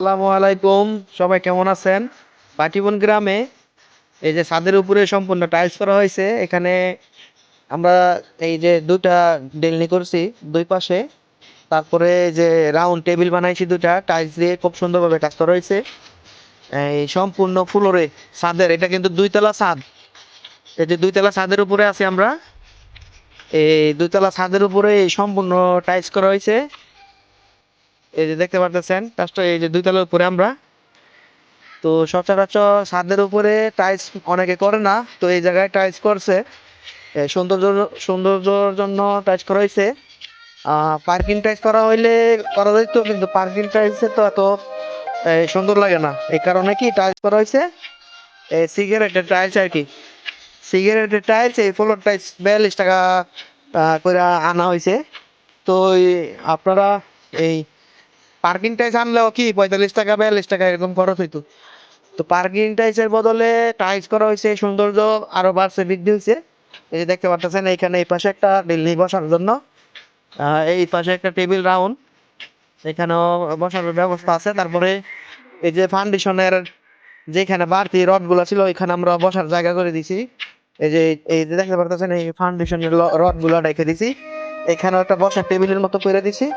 আসসালামু আলাইকুম। সবাই কেমন আছেন? পাটিবন গ্রামে এই যে ছাদের উপরে সম্পূর্ণ টাইলস করা হয়েছে। এখানে আমরা এই যে ২ টা ডেলনি করছি ২ পাশে। তারপরে যে রাউন্ড টেবিল বানাইছি ২ টা টাইলস দিয়ে খুব সুন্দরভাবে কাজ করা হয়েছে। এই সম্পূর্ণ ফ্লোরে ছাদের এটা কিন্তু ২ তলা ছাদ। এই যে ২ তলা ছাদের উপরে আছি আমরা। এই ২ তলা ছাদের উপরে এই সম্পূর্ণ টাইলস করা হয়েছে। এই যে দেখতে পারতেছেন কাজটা এই যে ২ তলার উপরে আমরা। তো সচরাচর ছাদের উপরে টাইলস অনেকে করে না, তো এই জায়গায় টাইলস করছে। সৌন্দর্য সৌন্দর্যর জন্য টাইলস করা হয়েছে। পার্কিং টাইলস করা হইলে করা যেত, কিন্তু পার্কিং টাইলসে তো এত সুন্দর লাগে না। এই কারণে কি টাইলস করা হয়েছে সিগারেটের টাইলস আর কি। সিগারেটের টাইলস এই ফ্লোর টাইলস ৪২ টাকা করে আনা হয়েছে। তো আপনারা এই পার্কিং টাইলস আনলেও কি ৪৫ টাকা ৪২ টাকা এরকম খরচ হইতো। তো পার্কিং টাইলসের বদলে টাইলস করা হয়েছে, সৌন্দর্য আরো বাড়ছে, বৃদ্ধি হয়েছে। এই যে দেখতে পাচ্ছেন এইখানে এই পাশে একটা ডিলনি বসার জন্য, এই পাশে একটা টেবিল রাউন্ড, এখানেও বসার ব্যবস্থা আছে। তারপরে এই যে ফাউন্ডেশনের যেখানে বাড়তি রড গুলা ছিল এখানে আমরা বসার জায়গা করে দিছি। এই যে দেখতে পাচ্ছেন এই ফাউন্ডেশনের রড গুলা রেখে দিছি। এখানেও একটা বসার টেবিলের মতো করে দিছি।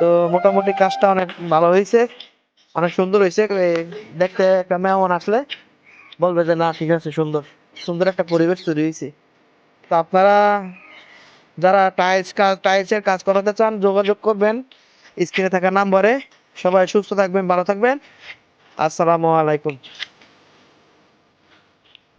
তো মোটামুটি কাজটা অনেক ভালো হয়েছে, অনেক সুন্দর হয়েছে। দেখতে একটা মেহমান আসলে বলবে যে না ঠিক আছে, সুন্দর সুন্দর একটা পরিবেশ তৈরি হয়েছে। তো আপনারা যারা টাইলসের কাজ করাতে চান যোগাযোগ করবেন স্ক্রিনে থাকা নাম্বারে। সবাই সুস্থ থাকবেন, ভালো থাকবেন। আসসালামু আলাইকুম।